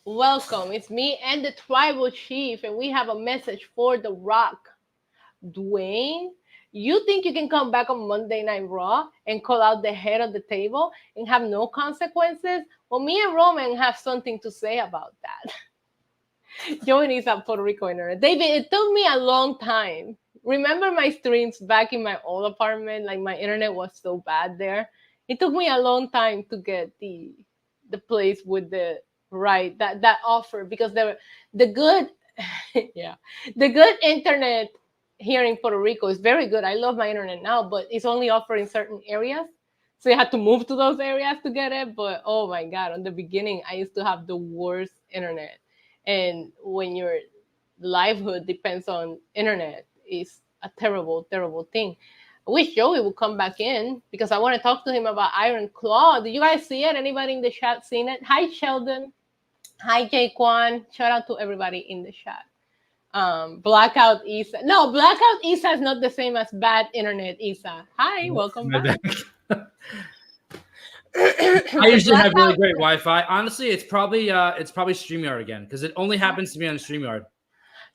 Welcome. It's me and the tribal chief, and we have a message for The Rock. Dwayne, you think you can come back on Monday Night Raw and call out the head of the table and have no consequences? Well, me and Roman have something to say about that. Joey is at Puerto Rico internet. David, it took me a long time. Remember my streams back in my old apartment? Like, my internet was so bad there. It took me a long time to get the place with the right that offer, because the good the good internet here in Puerto Rico is very good. I love my internet now, but it's only offered in certain areas. So you had to move to those areas to get it. But oh my God, on the beginning, I used to have the worst internet. And when your livelihood depends on internet, it's a terrible, terrible thing. I wish Joey would come back in because I want to talk to him about Iron Claw. Did you guys see it? Anybody in the chat seen it? Hi, Sheldon. Hi, Jaquan. Shout out to everybody in the chat. Blackout Isa. No, Blackout Isa is not the same as bad internet Isa. Hi, welcome back. I usually have really great Wi-Fi. Honestly, it's probably StreamYard again because it only happens to me on StreamYard.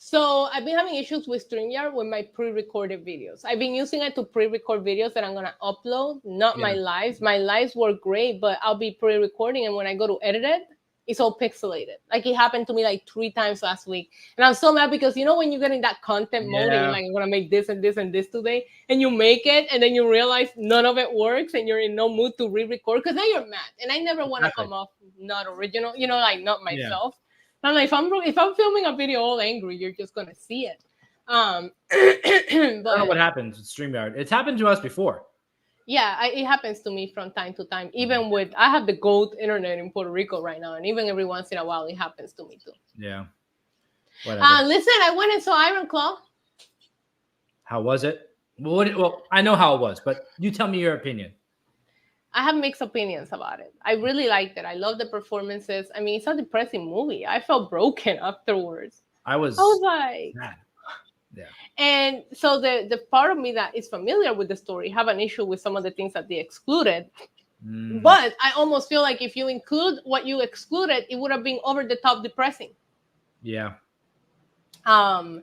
So I've been having issues with StreamYard with my pre-recorded videos. I've been using it to pre-record videos that I'm gonna upload, not my lives. My lives work great, but I'll be pre-recording, and when I go to edit it, it's all pixelated. Like, it happened to me like 3 times last week. And I'm so mad because, you know, when you get in that content mode and you're like, I'm going to make this and this and this today, and you make it, and then you realize none of it works, and you're in no mood to re-record, because now you're mad. And I never want to come off not original, you know, like not myself. I'm like, if I'm filming a video all angry, you're just going to see it. But I don't know what happens with StreamYard. It's happened to us before. Yeah, it happens to me from time to time. Even with, I have the gold internet in Puerto Rico right now, and even every once in a while, it happens to me too. Yeah. Listen, I went and saw Iron Claw. How was it? Well, I know how it was, but you tell me your opinion. I have mixed opinions about it. I really liked it. I love the performances. I mean, it's a depressing movie. I felt broken afterwards. I was like, mad. Yeah. And so the part of me that is familiar with the story have an issue with some of the things that they excluded. But I almost feel like if you include what you excluded, it would have been over the top depressing. Yeah. Um,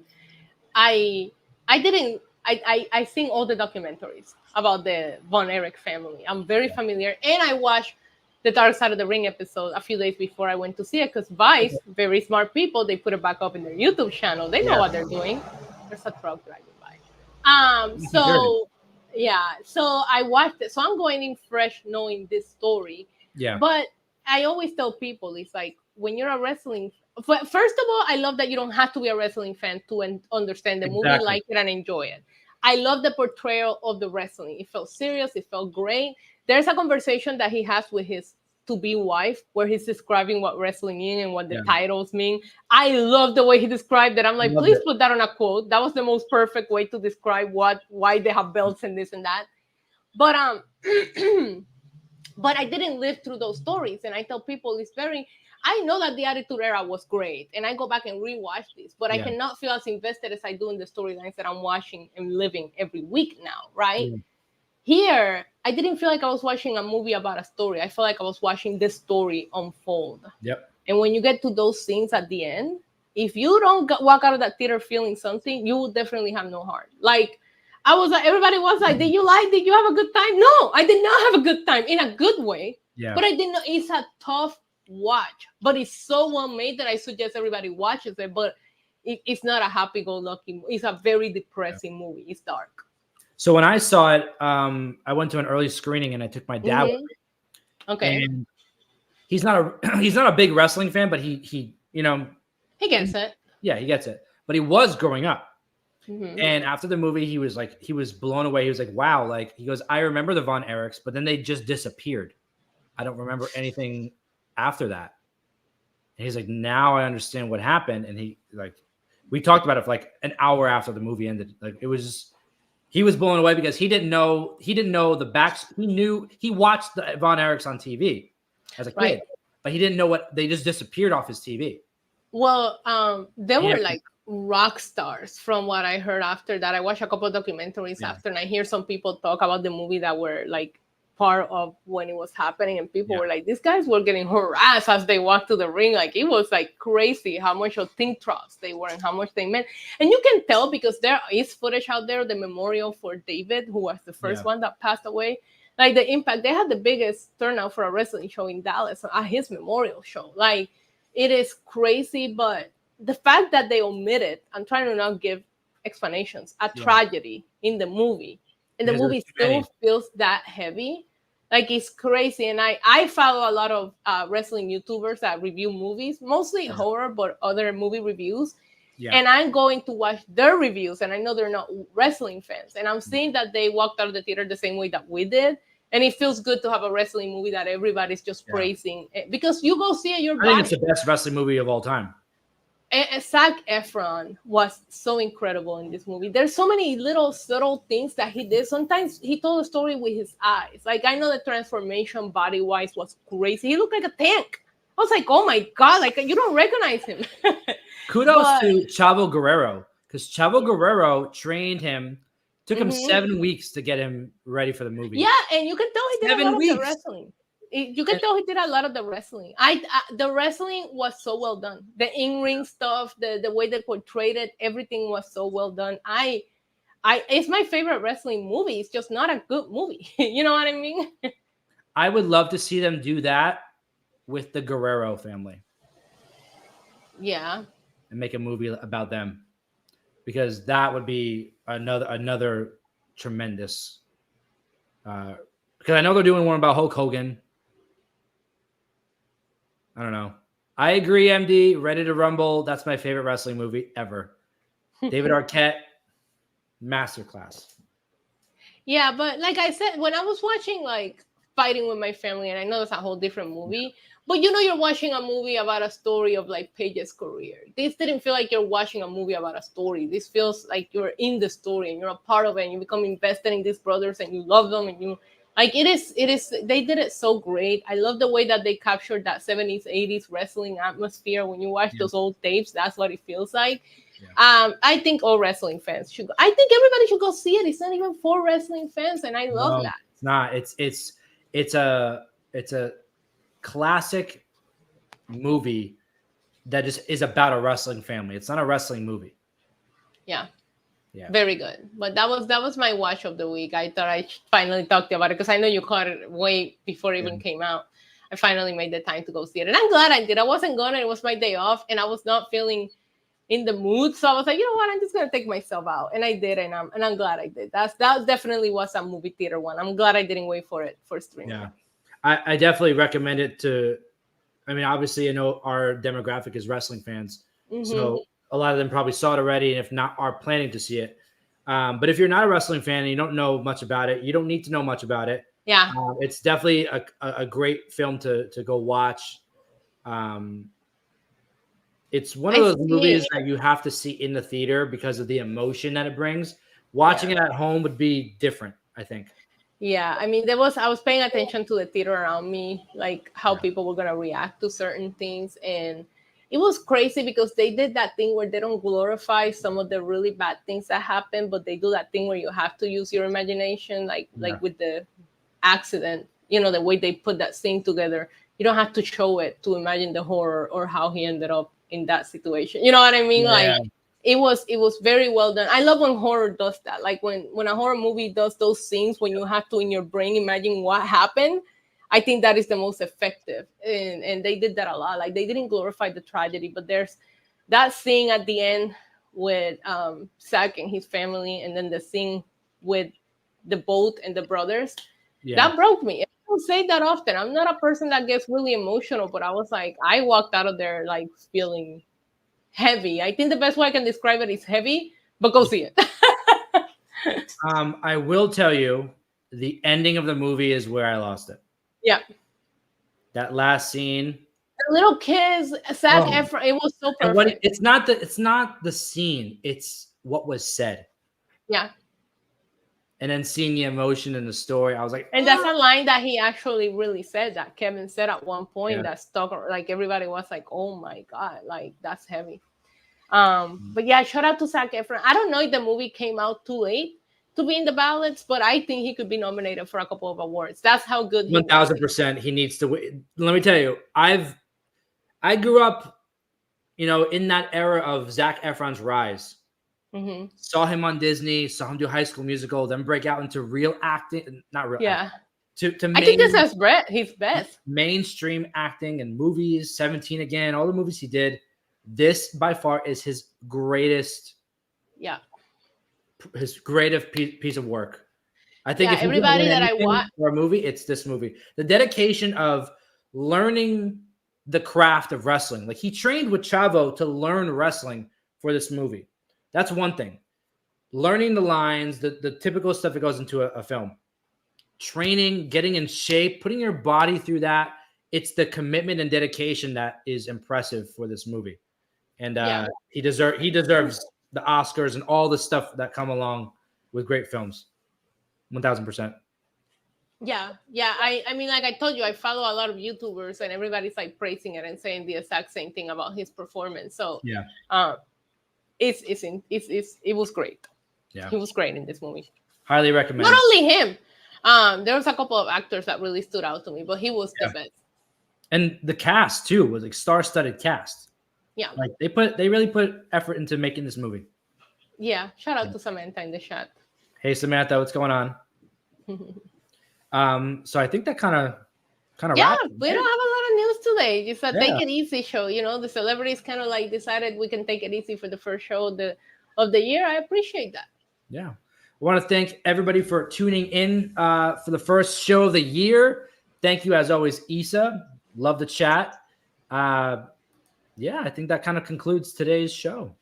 I I didn't I seen all the documentaries about the Von Erich family. I'm very familiar, and I watched the Dark Side of the Ring episode a few days before I went to see it because Vice, very smart people, they put it back up in their YouTube channel. They know Yeah. what they're doing. There's a truck driving by. Dirty. So yeah, so I watched it. So I'm going in fresh, knowing this story. Yeah. But I always tell people, it's like when you're a wrestling. But first of all, I love that you don't have to be a wrestling fan to understand the movie, Exactly. like it, and enjoy it. I love the portrayal of the wrestling. It felt serious. It felt great. There's a conversation that he has with his to-be wife where he's describing what wrestling is and what the titles mean. I love the way he described it. I'm like, Loved please it. put that on a quote. That was the most perfect way to describe why they have belts and this and that. But but I didn't live through those stories. And I tell people it's very, I know that the Attitude Era was great. And I go back and rewatch this, but I cannot feel as invested as I do in the storylines that I'm watching and living every week now, right? Yeah. Here, I didn't feel like I was watching a movie about a story. I felt like I was watching this story unfold. Yep. And when you get to those scenes at the end, if you don't walk out of that theater feeling something, you will definitely have no heart. Like, I was like, everybody was like, did you have a good time? No, I did not have a good time in a good way. Yeah. But I didn't know, it's a tough watch, but it's so well made that I suggest everybody watches it. But it's not a happy-go-lucky. It's a very depressing movie. It's dark. So when I saw it, I went to an early screening and I took my dad with me. Okay. And he's not a big wrestling fan, but he he gets it. Yeah, he gets it. But he was growing up. Mm-hmm. And after the movie, he was blown away. He was like, wow, like he goes, I remember the Von Erichs, but then they just disappeared. I don't remember anything after that. And he's like, now I understand what happened. And we talked about it for like an hour after the movie ended. Like he was blown away because he didn't know the backs. He watched the Von Erichs on TV as a kid, but he didn't know they just disappeared off his TV. Well, they were like rock stars from what I heard after that. I watched a couple of documentaries after, and I hear some people talk about the movie that were like part of when it was happening, and people were like, these guys were getting harassed as they walked to the ring. Like, it was like crazy how much of think troughs they were and how much they meant. And you can tell because there is footage out there, the memorial for David, who was the first one that passed away. Like, the impact, they had the biggest turnout for a wrestling show in Dallas at his memorial show. Like, it is crazy, but the fact that they omitted, I'm trying to not give explanations, a tragedy in the movie. And the movie still feels that heavy. Like, it's crazy. And I follow a lot of wrestling YouTubers that review movies, mostly horror, but other movie reviews. Yeah. And I'm going to watch their reviews. And I know they're not wrestling fans. And I'm seeing that they walked out of the theater the same way that we did. And it feels good to have a wrestling movie that everybody's just praising. Because you go see it, I think it's the best wrestling movie of all time. And Zac Efron was so incredible in this movie. There's so many little subtle things that he did. Sometimes he told a story with his eyes. Like, I know the transformation body-wise was crazy. He looked like a tank. I was like, oh my God, like, you don't recognize him. Kudos to Chavo Guerrero, because Chavo Guerrero trained him, took him 7 weeks to get him ready for the movie. Yeah, and you can tell he did a lot of the wrestling. You can tell he did a lot of the wrestling. The wrestling was so well done. The in-ring stuff, the way they portrayed it, everything was so well done. It's my favorite wrestling movie. It's just not a good movie. You know what I mean? I would love to see them do that with the Guerrero family. Yeah. And make a movie about them, because that would be another tremendous. Because I know they're doing one about Hulk Hogan. I don't know. I agree, MD. Ready to Rumble. That's my favorite wrestling movie ever. David Arquette, masterclass. Yeah, but like I said, when I was watching like Fighting with My Family, and I know it's a whole different movie, but you know you're watching a movie about a story of like Paige's career. This didn't feel like you're watching a movie about a story. This feels like you're in the story and you're a part of it, and you become invested in these brothers and you love them, and you like it is they did it so great. I love the way that they captured that 70s, 80s wrestling atmosphere. When you watch those old tapes, that's what it feels like. Yeah. I think all wrestling fans should go. I think everybody should go see it. It's not even for wrestling fans, and I love that. It's not. It's a classic movie that just is about a wrestling family. It's not a wrestling movie. Yeah. Yeah. Very good. But that was my watch of the week. I thought I finally talked about it because I know you caught it way before it even came out. I finally made the time to go see it. And I'm glad I did. I wasn't gonna, it was my day off and I was not feeling in the mood. So I was like, you know what, I'm just gonna take myself out. And I did, and I'm glad I did. That definitely was a movie theater one. I'm glad I didn't wait for it for streaming. Yeah. I definitely recommend it to, I mean, obviously I know our demographic is wrestling fans. So a lot of them probably saw it already, and if not, are planning to see it. But if you're not a wrestling fan and you don't know much about it, you don't need to know much about it. Yeah. It's definitely a great film to go watch. It's one of those movies that you have to see in the theater because of the emotion that it brings. Watching it at home would be different, I think. Yeah, I mean, I was paying attention to the theater around me, like how people were gonna react to certain things, and it was crazy because they did that thing where they don't glorify some of the really bad things that happen, but they do that thing where you have to use your imagination, like with the accident, you know, the way they put that scene together. You don't have to show it to imagine the horror or how he ended up in that situation. You know what I mean? Yeah. Like it was very well done. I love when horror does that. Like when a horror movie does those scenes when you have to in your brain imagine what happened. I think that is the most effective, and they did that a lot. Like they didn't glorify the tragedy, but there's that scene at the end with Zack and his family, and then the scene with the boat and the brothers. That broke me. I don't say that often. I'm not a person that gets really emotional, but I was like, I walked out of there like feeling heavy. I think the best way I can describe it is heavy, but go see it. I will tell you, the ending of the movie is where I lost it. Yeah. That last scene. The little kids, Zac Efron, it was so perfect. It's not the scene, it's what was said. Yeah. And then seeing the emotion in the story, I was like, and that's a line that he actually really said, that Kevin said at one point, that stuck, like everybody was like, oh my God, like that's heavy. But yeah, shout out to Zac Efron. I don't know if the movie came out too late to be in the ballots, but I think he could be nominated for a couple of awards. That's how good 1000% he needs to win. Let me tell you, I grew up, you know, in that era of Zac Efron's rise. Saw him on Disney, saw him do High School Musical, then break out into real acting, not real. Yeah. Acting, I think this is his best. Mainstream acting and movies, 17 Again, all the movies he did. This by far is his greatest. Yeah. His greatest piece of work. I think if everybody that I watch for a movie, it's this movie. The dedication of learning the craft of wrestling. Like he trained with Chavo to learn wrestling for this movie. That's one thing. Learning the lines, the typical stuff that goes into a film. Training, getting in shape, putting your body through that. It's the commitment and dedication that is impressive for this movie. And he deserves the Oscars and all the stuff that come along with great films. 1000%. Yeah. I mean, like I told you, I follow a lot of YouTubers and everybody's like praising it and saying the exact same thing about his performance. So it was great. Yeah, he was great in this movie. Highly recommend. Not only him, there was a couple of actors that really stood out to me, but he was the best. And the cast too was like star-studded cast. Yeah, like they really put effort into making this movie. Yeah, shout out to Samantha in the chat. Hey Samantha, what's going on? So I think that kind of yeah, we don't have a lot of news today. It's a take it easy show. You know, the celebrities kind of like decided we can take it easy for the first show of the year. I appreciate that. Yeah, I want to thank everybody for tuning in for the first show of the year. Thank you as always, Issa. Love the chat. Yeah, I think that kind of concludes today's show.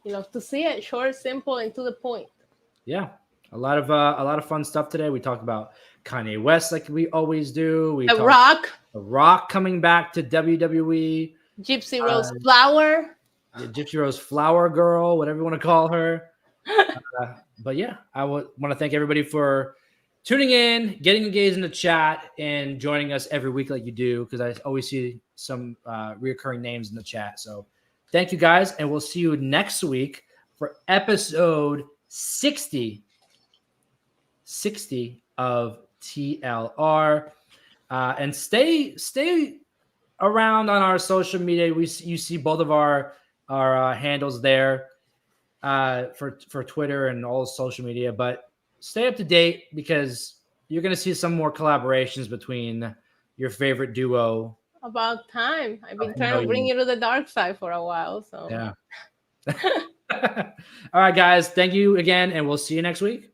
You love to see it, short, simple, and to the point. Yeah, a lot of fun stuff today. We talked about Kanye West, like we always do. The Rock coming back to WWE. Gypsy Rose Flower. The Gypsy Rose Flower Girl, whatever you want to call her. But yeah, I want to thank everybody for tuning in, getting engaged in the chat, and joining us every week like you do, because I always see some reoccurring names in the chat. So thank you guys, and we'll see you next week for episode 60 of TLR. And stay around on our social media. You see both of our handles there for Twitter and all social media. But stay up to date because you're going to see some more collaborations between your favorite duo. About time. I've been trying to bring you to the dark side for a while. So yeah. All right, guys. Thank you again, and we'll see you next week.